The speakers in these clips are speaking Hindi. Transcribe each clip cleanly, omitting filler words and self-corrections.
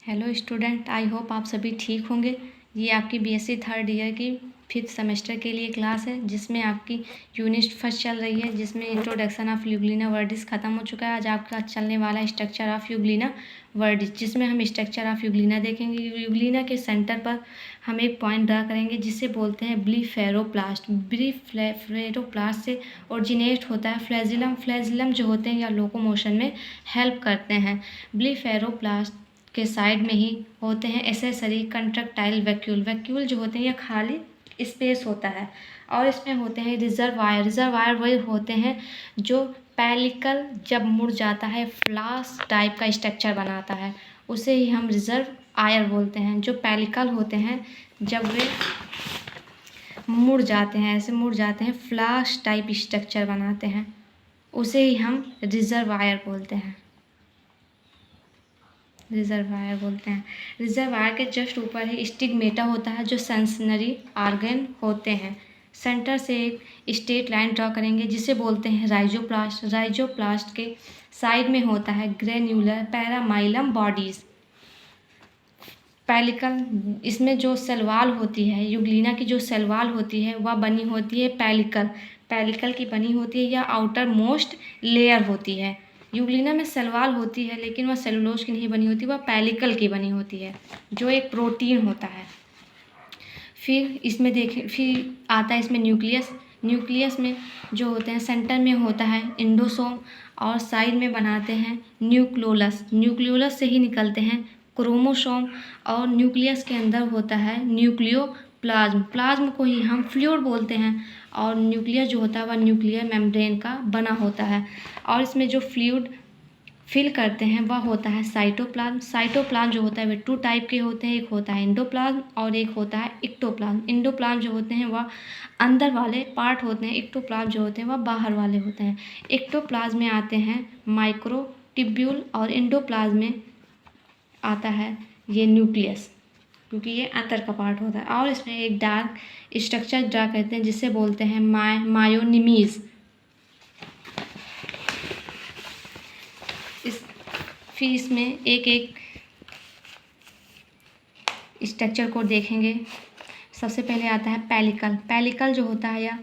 हेलो स्टूडेंट, आई होप आप सभी ठीक होंगे। ये आपकी बीएससी थर्ड ईयर की 5th सेमेस्टर के लिए क्लास है, जिसमें आपकी यूनिट फर्स्ट चल रही है, जिसमें इंट्रोडक्शन ऑफ यूग्लिना वर्डिस ख़त्म हो चुका है। आज आपका चलने वाला है स्ट्रक्चर ऑफ यूग्लिना वर्डिस, जिसमें हम स्ट्रक्चर ऑफ यूग्लिना देखेंगे। यूग्लिना के सेंटर पर हम एक पॉइंट ड्रा करेंगे जिसे बोलते हैं ब्लीफेरोप्लास्ट। ब्लीफेरोप्लास्ट से ओरिजिनेट होता है फ्लैजिलम। फ्लैजिलम जो होते हैं या लोकोमोशन में हेल्प करते हैं। ब्लीफेरोप्लास्ट के साइड में ही होते हैं एसेसरी कंट्रक्टाइल वैक्यूल। वैक्यूल जो होते हैं ये खाली स्पेस होता है, और इसमें होते हैं रिजर्वायर। रिजर्वायर वही होते हैं जो पेलिकल जब मुड़ जाता है फ्लास्क टाइप का स्ट्रक्चर बनाता है, उसे ही हम रिजर्वायर बोलते हैं। जो पेलिकल होते हैं जब वे मुड़ जाते हैं, ऐसे मुड़ जाते हैं, फ्लास्क टाइप स्ट्रक्चर बनाते हैं, उसे ही हम रिजर्वायर बोलते हैं। रिजर्वायर बोलते हैं। रिजर्वायर के जस्ट ऊपर ही स्टिग्मेटा होता है, जो सेंसरी ऑर्गन होते हैं। सेंटर से एक स्ट्रेट लाइन ड्रॉ करेंगे जिसे बोलते हैं राइजोप्लास्ट। राइजोप्लास्ट के साइड में होता है ग्रेन्यूलर पैरामाइलम बॉडीज। पेलिकल, इसमें जो सेलवाल होती है, यूग्लिना की जो सेलवाल होती है वह बनी होती है पेलिकल। पेलिकल की बनी होती है या आउटर मोस्ट लेयर होती है। यूग्लिना में सेलवाल होती है, लेकिन वह सेलुलोज की नहीं बनी होती, वह पेलिकल की बनी होती है, जो एक प्रोटीन होता है। फिर इसमें देखें, फिर आता है इसमें न्यूक्लियस। न्यूक्लियस में जो होते हैं सेंटर में होता है इंडोसोम, और साइड में बनाते हैं न्यूक्लियोलस। न्यूक्लियोलस से ही निकलते हैं क्रोमोसोम, और न्यूक्लियस के अंदर होता है न्यूक्लियोप्लाज्म। प्लाज्म को ही हम फ्लूइड बोलते हैं, और न्यूक्लियस जो होता है वह न्यूक्लियर मेम्ब्रेन का बना होता है। और इसमें जो फ्लूइड फिल करते हैं वह होता है साइटोप्लाज्म। साइटोप्लाज्म जो होता है वे 2 टाइप के होते हैं, एक होता है एंडोप्लाज्म और एक होता है एक्टोप्लाज्म। एंडोप्लाज्म जो होते हैं वह अंदर वाले पार्ट होते हैं, एक्टोप्लाज्म जो होते हैं वह बाहर वाले होते हैं। एक्टोप्लाज्म में आते हैं माइक्रोट्यूब्यूल, और एंडोप्लाज्म में आता है ये न्यूक्लियस, क्योंकि ये अंदर का पार्ट होता है। और इसमें एक डार्क स्ट्रक्चर ड्रा करते हैं जिसे बोलते हैं मायोनिमीज। फिर इसमें एक एक स्ट्रक्चर को देखेंगे। सबसे पहले आता है पेलिकल। पेलिकल जो होता है या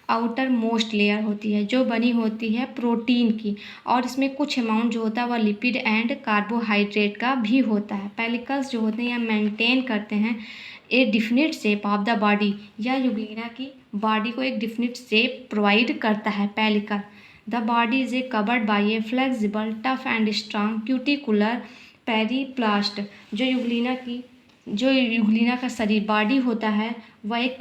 आउटर मोस्ट लेयर होती है, जो बनी होती है प्रोटीन की, और इसमें कुछ अमाउंट जो होता है वह लिपिड एंड कार्बोहाइड्रेट का भी होता है। पेलिकल्स जो होते हैं यह मेंटेन करते हैं a definite shape of the body, या यूग्लिना की बॉडी को एक डिफिनिट शेप प्रोवाइड करता है pellicle. The body is covered by a flexible, tough and strong cuticular periplast। जो यूग्लिना का शरीर बॉडी होता है वह एक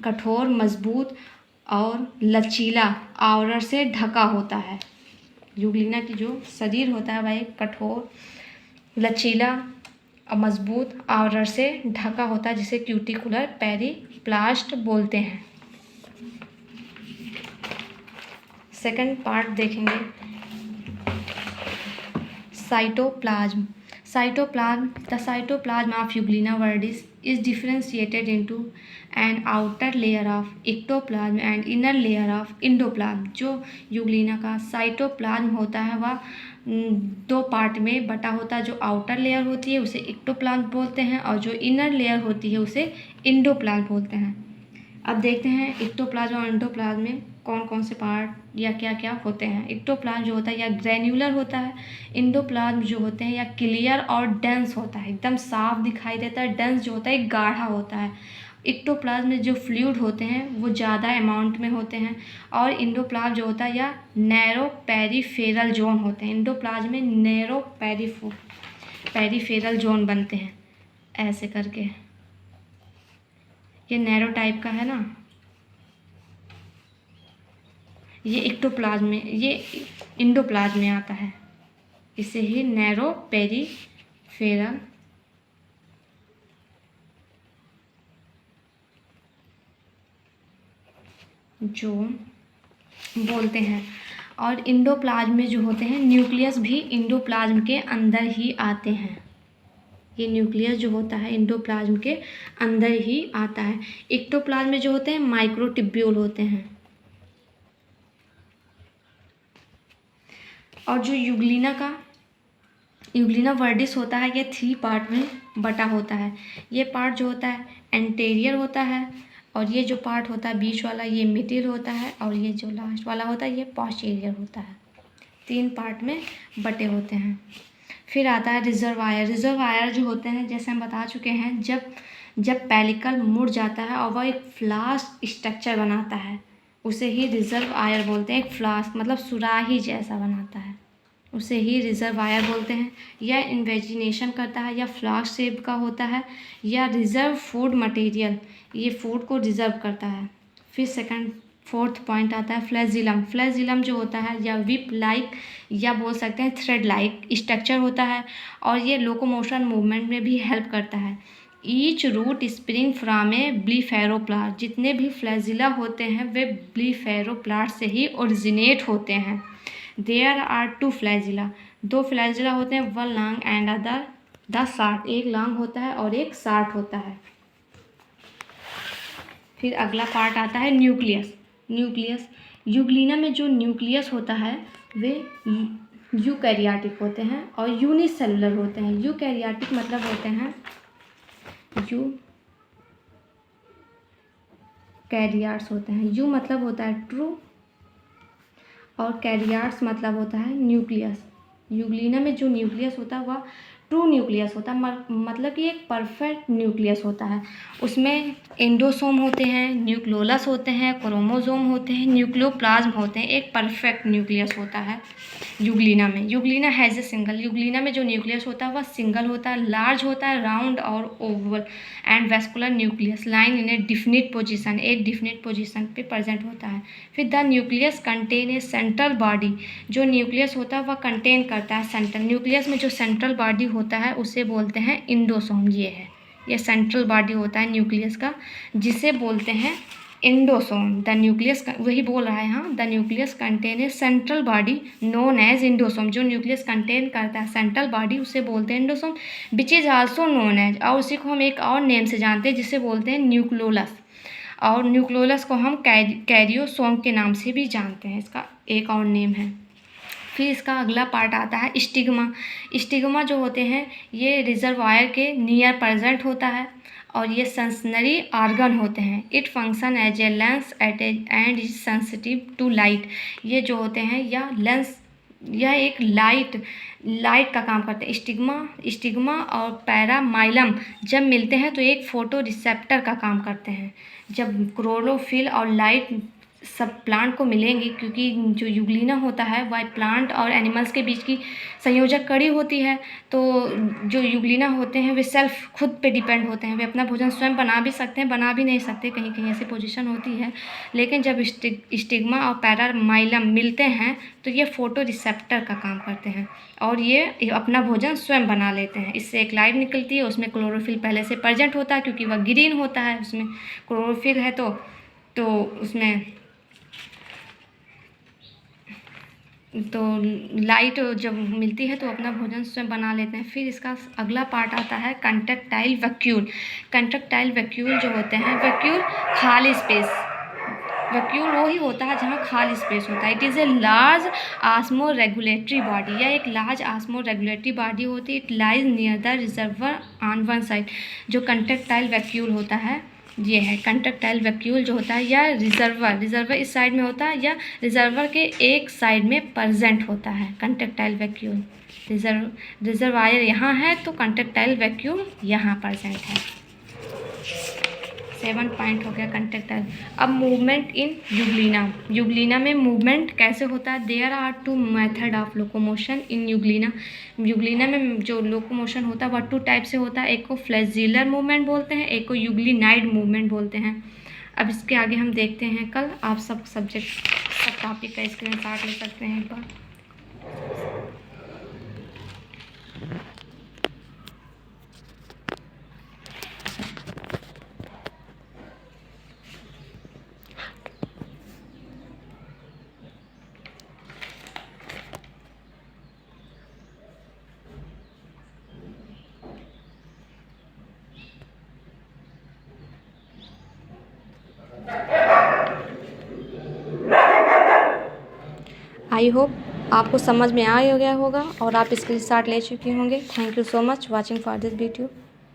कठोर मजबूत और लचीला आवरण से ढका होता है। यूग्लिना की जो शरीर होता है वह एक कठोर, लचीला और मजबूत आवरण से ढका होता है, जिसे क्यूटिकुलर पेरिप्लास्ट बोलते हैं। सेकंड पार्ट देखेंगे cytoplasm. Cytoplasm, the cytoplasm of euglena viridis is differentiated into an outer layer of ectoplasm and inner layer of endoplasm. जो यूग्लिना का साइटोप्लाज्म होता है वह 2 पार्ट में बटा होता है। जो आउटर लेयर होती है उसे एक्टोप्लाज्म बोलते हैं, और जो इनर लेयर होती है उसे इंडोप्लाज्म बोलते हैं। अब देखते हैं एक्टोप्लाज्म और एंडोप्लाज्म में कौन कौन से पार्ट या क्या क्या होते हैं। एक्टोप्लाज्म जो होता है या ग्रैन्युलर होता है। इंडोप्लाज्म जो होते हैं या क्लियर और डेंस होता है, एकदम साफ दिखाई देता है। डेंस जो होता है गाढ़ा होता है। एक्टोप्लाज्म में जो फ्लूइड होते हैं वो ज़्यादा अमाउंट में होते हैं, और इंडोप्लाज्म जो होता है या नैरो पेरिफेरल जोन होते हैं। इंडोप्लाज्म में नैरो पेरिफेरल जोन बनते हैं ऐसे करके। ये नैरो टाइप का है ना, ये एक्टोप्लाज्म में, ये इंडोप्लाज्म में आता है, इसे ही नैरो पेरिफेरल जोन बोलते हैं। और इंडोप्लाज्म में जो होते हैं न्यूक्लियस भी इंडोप्लाज्म के अंदर ही आते हैं। ये न्यूक्लियस जो होता है इंडोप्लाज्म के अंदर ही आता है। एक्टोप्लाज्म में जो होते हैं माइक्रोट्यूब्यूल होते हैं। और जो यूग्लिना का यूग्लिना वर्डिस होता है ये 3 पार्ट में बटा होता है। ये पार्ट जो होता है एंटेरियर होता है, और ये जो पार्ट होता है बीच वाला ये मिडिल होता है, और ये जो लास्ट वाला होता है ये पोस्टीरियर होता है। 3 पार्ट में बटे होते हैं। फिर आता है रिजर्वायर। रिजर्वायर जो होते हैं जैसे हम बता चुके हैं, जब पेलिकल मुड़ जाता है और वह एक फ्लास्क स्ट्रक्चर बनाता है, उसे ही रिजर्वायर बोलते हैं। एक फ्लास्क मतलब सुराही जैसा बनाता है, उसे ही रिजर्वायर बोलते हैं। या इन्वेजिनेशन करता है, या फ्लास्क शेप का होता है, या रिजर्व फूड मटेरियल, ये फूड को रिजर्व करता है। फिर फोर्थ पॉइंट आता है फ्लैजिलम। फ्लैजिलम जो होता है या विप लाइक या बोल सकते हैं थ्रेड लाइक स्ट्रक्चर होता है, और ये लोकोमोशन मूवमेंट में भी हेल्प करता है। ईच रूट स्प्रिंग फ्रॉम ए ब्लीफेरोप्लास्ट। जितने भी फ्लैजिला होते हैं वे ब्लीफेरोप्लास्ट से ही ओरिजिनेट होते हैं। There are 2 flagella. 2 फ्लैजिला होते हैं, one long and other the short. एक लॉन्ग होता है और एक शार्ट होता है। फिर अगला पार्ट आता है न्यूक्लियस। न्यूक्लियस यूग्लिना में जो न्यूक्लियस होता है वे यूकैरियोटिक होते हैं और यूनिसेलुलर होते हैं। यूकैरियोटिक मतलब होते हैं यूकैरियोट्स होते हैं। यू मतलब होता है ट्रू और कैरियोट्स मतलब होता है न्यूक्लियस। यूग्लिना में जो न्यूक्लियस होता है वह ट्रू न्यूक्लियस होता है, मतलब कि एक परफेक्ट न्यूक्लियस होता है। उसमें एंडोसोम होते हैं, न्यूक्लियोलस होते हैं, क्रोमोसोम होते हैं, न्यूक्लियोप्लाज्म होते हैं। एक परफेक्ट न्यूक्लियस होता है यूग्लिना में। Euglena has a single. Euglena में जो न्यूक्लियस होता है वह सिंगल होता है, लार्ज होता है, राउंड और Oval and vascular nucleus line in A definite position. एक डिफिनिट पोजीशन पे प्रेजेंट होता है। फिर the nucleus contain a central body. जो न्यूक्लियस होता है वह कंटेन करता है सेंट्रल। न्यूक्लियस में जो सेंट्रल बॉडी होता है उसे बोलते हैं इंडोसोम। ये सेंट्रल बॉडी होता है न्यूक्लियस का, जिसे बोलते हैं इंडोसोम। द न्यूक्लियस वही बोल रहा है यहाँ, the nucleus contain a central body known as endosome. जो न्यूक्लियस कंटेन करता है सेंट्रल बॉडी उसे बोलते हैं endosome, which is also known as, और उसी को हम एक और नेम से जानते हैं जिसे बोलते हैं न्यूक्लियोलस। और न्यूक्लियोलस को हम कैरियोसोम के नाम से भी जानते हैं, इसका एक और नेम है। फिर इसका अगला पार्ट आता है स्टिग्मा। स्टिग्मा जो होते हैं ये रिजर्वायर के नियर प्रेजेंट होता है और ये सेंसरी ऑर्गन होते हैं। It function as a lens and is sensitive to light. ये जो होते हैं या लेंस यह एक लाइट का काम करते हैं। स्टिग्मा और पैरामाइलम जब मिलते हैं तो एक फोटो रिसेप्टर का काम करते हैं। जब क्लोरोफिल और लाइट सब प्लांट को मिलेंगी, क्योंकि जो यूग्लिना होता है वह प्लांट और एनिमल्स के बीच की संयोजक कड़ी होती है, तो जो यूग्लिना होते हैं वे सेल्फ खुद पे डिपेंड होते हैं। वे अपना भोजन स्वयं बना भी सकते हैं, बना भी नहीं सकते, कहीं कहीं ऐसी पोजीशन होती है। लेकिन जब स्टिग्मा और पैरामाइलम मिलते हैं तो ये फोटो रिसेप्टर का काम करते हैं और ये अपना भोजन स्वयं बना लेते हैं। इससे एक लाइट निकलती है, उसमें क्लोरोफिल पहले से प्रेजेंट होता है क्योंकि वह ग्रीन होता है, उसमें क्लोरोफिल है तो उसमें तो लाइट जब मिलती है तो अपना भोजन स्वयं बना लेते हैं। फिर इसका अगला पार्ट आता है कंट्रैक्टाइल वैक्यूल। कंट्रैक्टाइल वैक्यूल जो होते हैं, वैक्यूल खाली स्पेस, वैक्यूल वो ही होता है जहाँ खाली स्पेस होता है। It is a large osmoregulatory body. यह एक लार्ज आस्मो रेगुलेटरी बॉडी होती है। It lies near the reservoir on one side. जो कंट्रैक्टाइल वैक्यूल होता है ये है कंट्रैक्टाइल वैक्यूल जो होता है, या रिजर्वर इस साइड में होता है या रिजर्वर के एक साइड में प्रेजेंट होता है कंट्रैक्टाइल वैक्यूल। रिजर्वायर यहाँ है तो कंट्रैक्टाइल वैक्यूल यहाँ प्रेजेंट है। 7 पॉइंट हो गया कंट्रैक्टाइल। अब मूवमेंट इन यूग्लिना। यूग्लिना में मूवमेंट कैसे होता है? There are 2 method of locomotion in euglena. Euglena में जो लोकोमोशन होता है वह 2 टाइप से होता है। एक को फ्लैजिलर मूवमेंट बोलते हैं, एक को यूग्लिनाइड मूवमेंट बोलते हैं। अब इसके आगे हम देखते हैं कल। आप सब टॉपिक का स्क्रीनशॉट ले सकते हैं एक बार। I hope आपको समझ में आ गया होगा और आप स्क्रीनशॉट ले चुके होंगे। Thank you so much watching for this video.